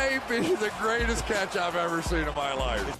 may be the greatest catch I've ever seen in my life.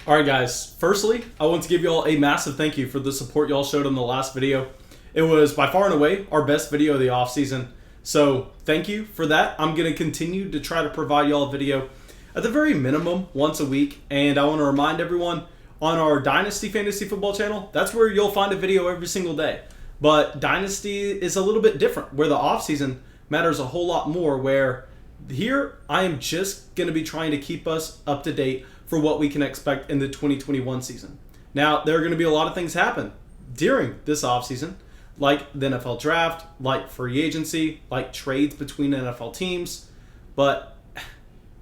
All right, guys. Firstly, I want to give you all a massive thank you for the support y'all showed on the last video. It was by far and away our best video of the offseason. So thank you for that. I'm going to continue to try to provide y'all a video at the very minimum once a week. And I want to remind everyone on our Dynasty Fantasy Football channel, that's where you'll find a video every single day. But Dynasty is a little bit different, where the offseason matters a whole lot more, where here I am just going to be trying to keep us up to date for what we can expect in the 2021 season. Now, there are going to be a lot of things happen during this offseason, like the NFL draft, like free agency, like trades between NFL teams, but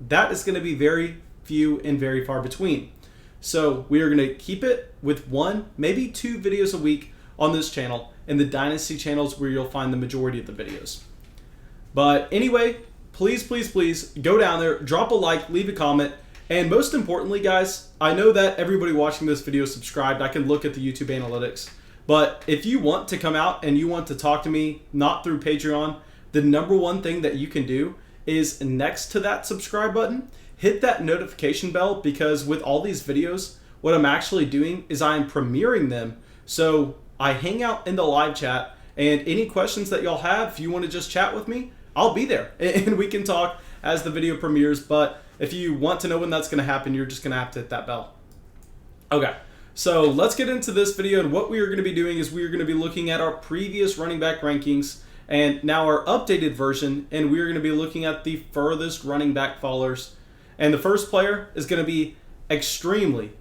that is going to be very few and very far between. So we are going to keep it with one, maybe two videos a week on this channel, and the Dynasty channels where you'll find the majority of the videos. But anyway, please go down there, drop a like, leave a comment, and most importantly, guys, I know that everybody watching this video is subscribed. I can look at the YouTube analytics. But if you want to come out and you want to talk to me, not through Patreon, the number one thing that you can do is next to that subscribe button, hit that notification bell, because with all these videos, what I'm actually doing is I'm premiering them. So I hang out in the live chat, and any questions that y'all have, if you want to just chat with me, I'll be there and we can talk as the video premieres. But if you want to know when that's going to happen, you're just going to have to hit that bell. Okay. So let's get into this video, and what we are going to be doing is we are going to be looking at our previous running back rankings and now our updated version, and we are going to be looking at the furthest running back fallers. And the first player is going to be extremely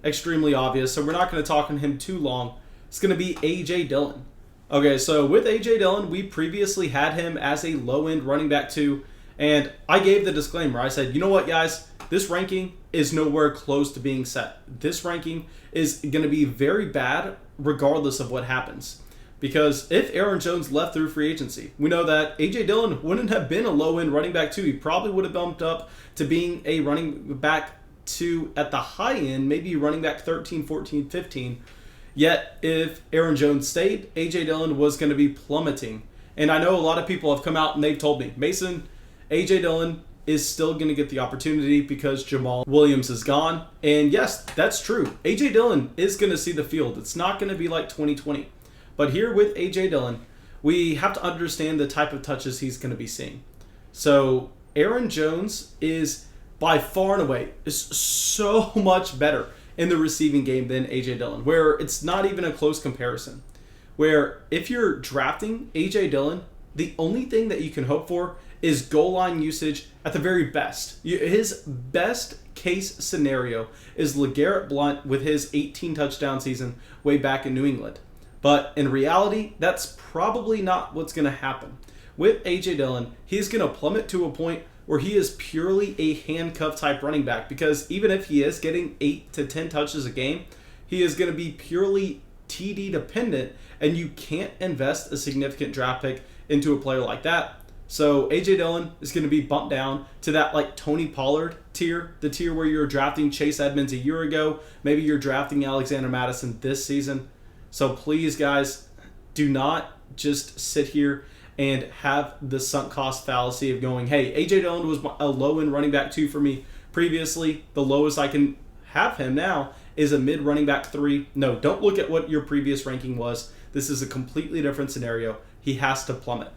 obvious, so we're not going to talk on him too long. It's going to be A.J. Dillon. Okay, so with A.J. Dillon, we previously had him as a low-end running back too, and I gave the disclaimer. I said, you know what, guys? This ranking is nowhere close to being set. This ranking is going to be very bad regardless of what happens. Because if Aaron Jones left through free agency, we know that A.J. Dillon wouldn't have been a low-end running back 2. He probably would have bumped up to being a running back 2 at the high end, maybe running back 13, 14, 15. Yet if Aaron Jones stayed, A.J. Dillon was going to be plummeting. And I know a lot of people have come out and they've told me, Mason, A.J. Dillon is still going to get the opportunity because Jamal Williams is gone. And yes, that's true. A.J. Dillon is going to see the field. It's not going to be like 2020. But here with A.J. Dillon, we have to understand the type of touches he's going to be seeing. So Aaron Jones is by far and away is so much better in the receiving game than A.J. Dillon, where it's not even a close comparison. Where if you're drafting A.J. Dillon, the only thing that you can hope for is goal line usage at the very best. His best case scenario is LeGarrette Blount with his 18 touchdown season way back in New England. But in reality, that's probably not what's going to happen. With A.J. Dillon, he's going to plummet to a point where he is purely a handcuff type running back, because even if he is getting 8 to 10 touches a game, he is going to be purely TD dependent, and you can't invest a significant draft pick into a player like that. So A.J. Dillon is going to be bumped down to that like Tony Pollard tier, the tier where you're drafting Chase Edmonds a year ago. Maybe you're drafting Alexander Mattison this season. So please, guys, do not just sit here and have the sunk cost fallacy of going, hey, A.J. Dillon was a low-end running back 2 for me previously. The lowest I can have him now is a mid running back 3. No, don't look at what your previous ranking was. This is a completely different scenario. He has to plummet.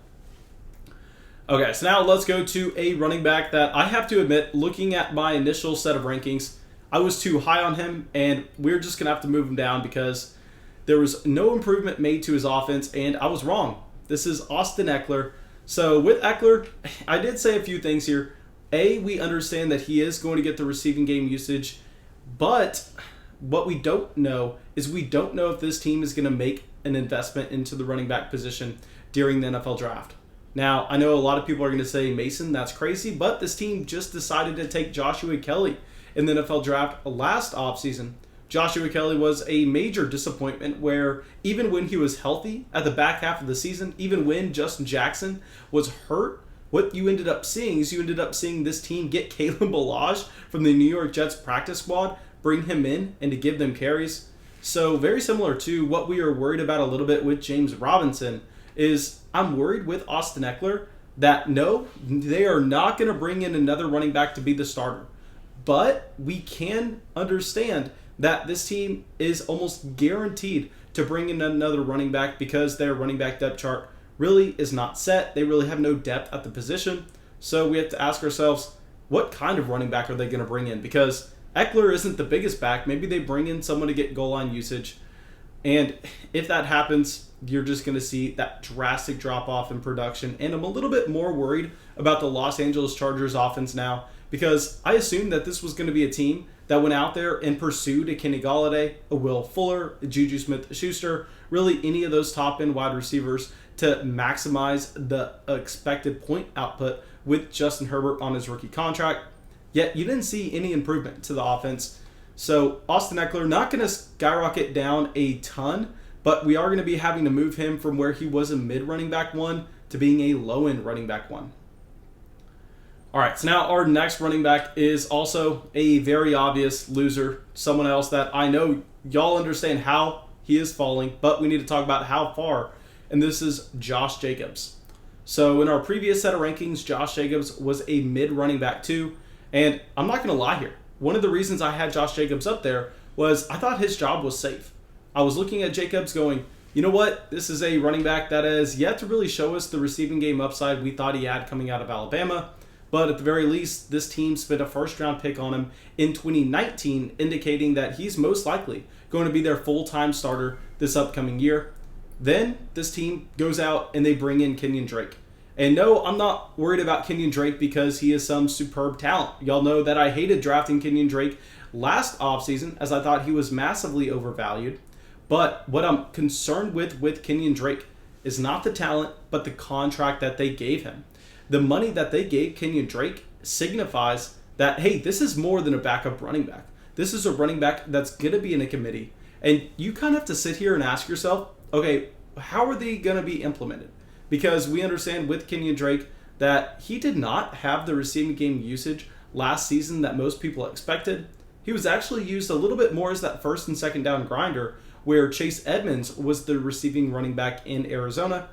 Okay, so now let's go to a running back that I have to admit, looking at my initial set of rankings, I was too high on him, and we're just going to have to move him down because there was no improvement made to his offense, and I was wrong. This is Austin Ekeler. So with Ekeler, I did say a few things here. A, we understand that he is going to get the receiving game usage, but what we don't know is we don't know if this team is going to make an investment into the running back position during the NFL draft. Now, I know a lot of people are going to say, Mason, that's crazy, but this team just decided to take Joshua Kelly in the NFL draft last offseason. Joshua Kelly was a major disappointment where even when he was healthy at the back half of the season, even when Justin Jackson was hurt, what you ended up seeing is this team get Kalen Ballage from the New York Jets practice squad, bring him in, and to give them carries. So very similar to what we are worried about a little bit with James Robinson is I'm worried with Austin Ekeler that no, they are not going to bring in another running back to be the starter. But we can understand that this team is almost guaranteed to bring in another running back because their running back depth chart really is not set. They really have no depth at the position. So we have to ask ourselves, what kind of running back are they going to bring in? Because Ekeler isn't the biggest back. Maybe they bring in someone to get goal line usage. And if that happens, you're just going to see that drastic drop-off in production. And I'm a little bit more worried about the Los Angeles Chargers offense now, because I assumed that this was going to be a team that went out there and pursued a Kenny Golladay, a Will Fuller, a Juju Smith-Schuster, really any of those top-end wide receivers to maximize the expected point output with Justin Herbert on his rookie contract. Yet you didn't see any improvement to the offense. So Austin Ekeler, not going to skyrocket down a ton, but we are going to be having to move him from where he was a mid-running back one to being a low-end running back one. All right, so now our next running back is also a very obvious loser, someone else that I know y'all understand how he is falling, but we need to talk about how far, and this is Josh Jacobs. So in our previous set of rankings, Josh Jacobs was a mid-running back too, and I'm not going to lie here. One of the reasons I had Josh Jacobs up there was I thought his job was safe. I was looking at Jacobs going, you know what? This is a running back that has yet to really show us the receiving game upside we thought he had coming out of Alabama. But at the very least, this team spent a first-round pick on him in 2019, indicating that he's most likely going to be their full-time starter this upcoming year. Then this team goes out and they bring in Kenyon Drake. And no, I'm not worried about Kenyon Drake because he is some superb talent. Y'all know that I hated drafting Kenyon Drake last offseason as I thought he was massively overvalued. But what I'm concerned with Kenyon Drake is not the talent, but the contract that they gave him. The money that they gave Kenyon Drake signifies that, hey, this is more than a backup running back. This is a running back that's going to be in a committee. And you kind of have to sit here and ask yourself, okay, how are they going to be implemented? Because we understand with Kenyon Drake that he did not have the receiving game usage last season that most people expected. He was actually used a little bit more as that first and second down grinder, where Chase Edmonds was the receiving running back in Arizona.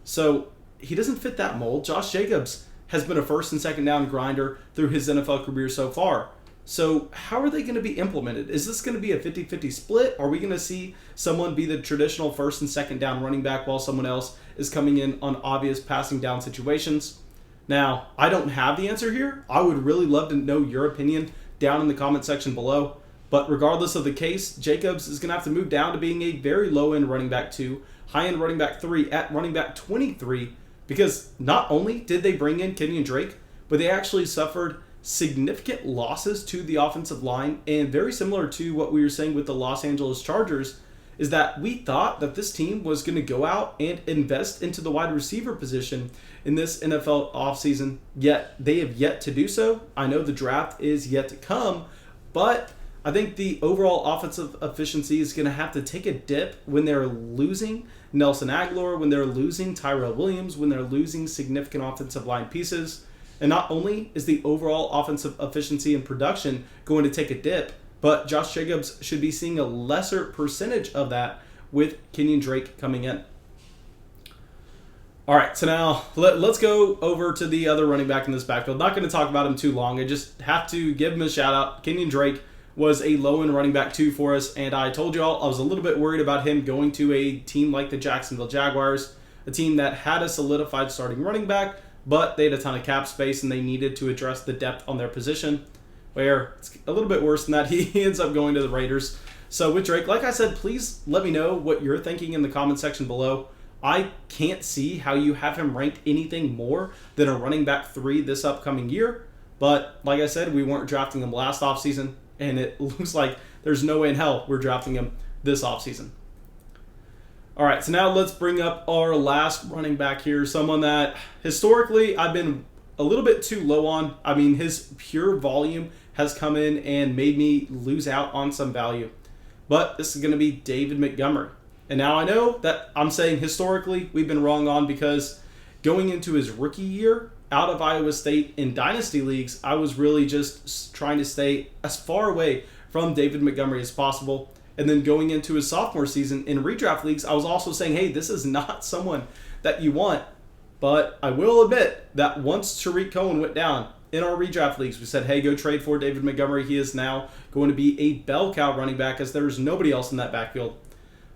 So he doesn't fit that mold. Josh Jacobs has been a first and second down grinder through his NFL career so far. So how are they going to be implemented? Is this going to be a 50-50 split? Are we going to see someone be the traditional first and second down running back while someone else is coming in on obvious passing down situations? Now, I don't have the answer here. I would really love to know your opinion down in the comment section below. But regardless of the case, Jacobs is going to have to move down to being a very low-end running back 2, high-end running back 3 at running back 23, because not only did they bring in Kenyon Drake, but they actually suffered significant losses to the offensive line. And very similar to what we were saying with the Los Angeles Chargers, is that we thought that this team was going to go out and invest into the wide receiver position in this NFL offseason, yet they have yet to do so. I know the draft is yet to come, but I think the overall offensive efficiency is going to have to take a dip when they're losing Nelson Aguilar, when they're losing Tyrell Williams, when they're losing significant offensive line pieces. And not only is the overall offensive efficiency and production going to take a dip, but Josh Jacobs should be seeing a lesser percentage of that with Kenyon Drake coming in. All right, so now let's go over to the other running back in this backfield. Not going to talk about him too long. I just have to give him a shout out. Kenyon Drake was a low-end running back 2 for us, and I told you all I was a little bit worried about him going to a team like the Jacksonville Jaguars, a team that had a solidified starting running back, but they had a ton of cap space and they needed to address the depth on their position, where it's a little bit worse than that. He ends up going to the Raiders. So with Drake, like I said, please let me know what you're thinking in the comment section below. I can't see how you have him ranked anything more than a running back 3 this upcoming year, but like I said, we weren't drafting him last offseason, and it looks like there's no way in hell we're drafting him this offseason. All right, so now let's bring up our last running back here, someone that historically I've been a little bit too low on. I mean, his pure volume has come in and made me lose out on some value. But this is going to be David Montgomery. And now I know that I'm saying historically we've been wrong on, because going into his rookie year out of Iowa State in dynasty leagues, I was really just trying to stay as far away from David Montgomery as possible. And then going into his sophomore season in redraft leagues, I was also saying, hey, this is not someone that you want. But I will admit that once Tarik Cohen went down in our redraft leagues, we said, hey, go trade for David Montgomery. He is now going to be a bell cow running back as there's nobody else in that backfield.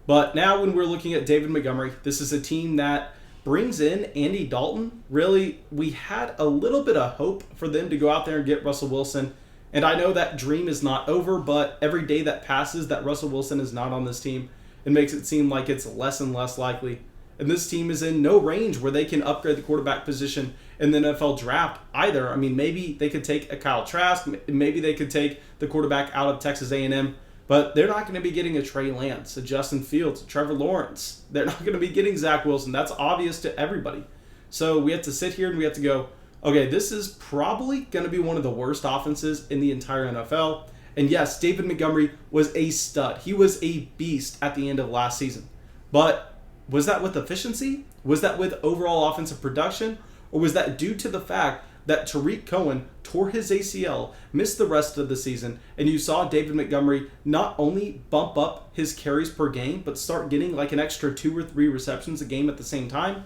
But now when we're looking at David Montgomery, this is a team that brings in Andy Dalton. Really, we had a little bit of hope for them to go out there and get Russell Wilson. And I know that dream is not over, but every day that passes that Russell Wilson is not on this team, it makes it seem like it's less and less likely. And this team is in no range where they can upgrade the quarterback position in the NFL draft either. I mean, maybe they could take a Kyle Trask. Maybe they could take the quarterback out of Texas A&M. But they're not going to be getting a Trey Lance, a Justin Fields, a Trevor Lawrence. They're not going to be getting Zach Wilson. That's obvious to everybody. So we have to sit here and we have to go, okay, this is probably going to be one of the worst offenses in the entire NFL. And yes, David Montgomery was a stud. He was a beast at the end of last season. But was that with efficiency? Was that with overall offensive production? Or was that due to the fact that Tarik Cohen tore his ACL, missed the rest of the season, and you saw David Montgomery not only bump up his carries per game, but start getting like an extra 2 or 3 receptions a game at the same time?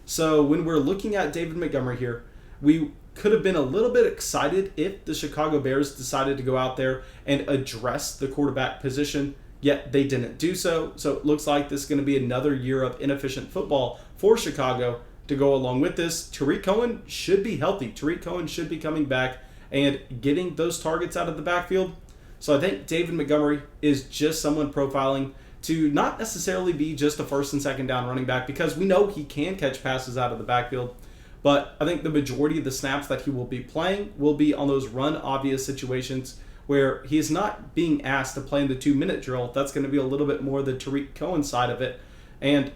So when we're looking at David Montgomery here, we could have been a little bit excited if the Chicago Bears decided to go out there and address the quarterback position, yet they didn't do so. So it looks like this is going to be another year of inefficient football for Chicago. To go along with this, Tarik Cohen should be healthy. Tarik Cohen should be coming back and getting those targets out of the backfield. So I think David Montgomery is just someone profiling to not necessarily be just a first and second down running back, because we know he can catch passes out of the backfield. But I think the majority of the snaps that he will be playing will be on those run obvious situations where he is not being asked to play in the 2-minute drill. That's going to be a little bit more the Tarik Cohen side of it. And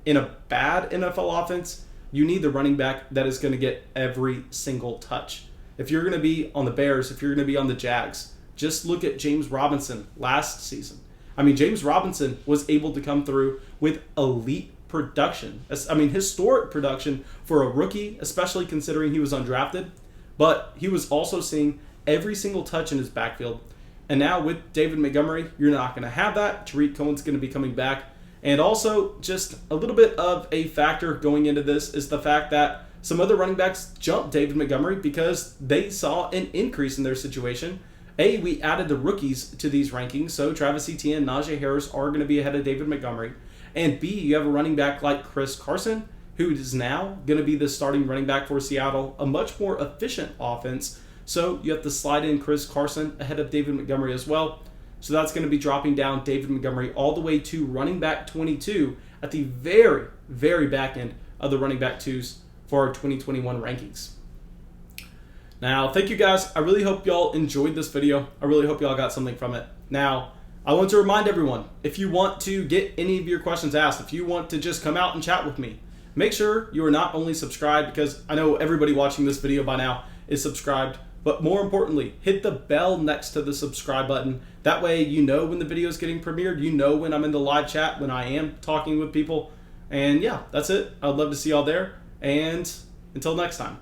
in a bad NFL offense, you need the running back that is going to get every single touch. If you're going to be on the Bears, if you're going to be on the Jags, just look at James Robinson last season. I mean, James Robinson was able to come through with elite production. I mean, historic production for a rookie, especially considering he was undrafted. But he was also seeing every single touch in his backfield. And now with David Montgomery, you're not going to have that. Tarik Cohen's going to be coming back. And also, just a little bit of a factor going into this is the fact that some other running backs jumped David Montgomery because they saw an increase in their situation. A, we added the rookies to these rankings, so Travis Etienne and Najee Harris are going to be ahead of David Montgomery. And B, you have a running back like Chris Carson, who is now going to be the starting running back for Seattle, a much more efficient offense. So you have to slide in Chris Carson ahead of David Montgomery as well. So that's going to be dropping down David Montgomery all the way to running back 22 at the very, very back end of the running back 2s for our 2021 rankings. Now, thank you guys. I really hope y'all enjoyed this video. I really hope y'all got something from it. Now, I want to remind everyone, if you want to get any of your questions asked, if you want to just come out and chat with me, make sure you are not only subscribed, because I know everybody watching this video by now is subscribed, but more importantly, hit the bell next to the subscribe button. That way you know when the video is getting premiered, you know when I'm in the live chat, when I am talking with people. And yeah, that's it. I'd love to see y'all there. And until next time.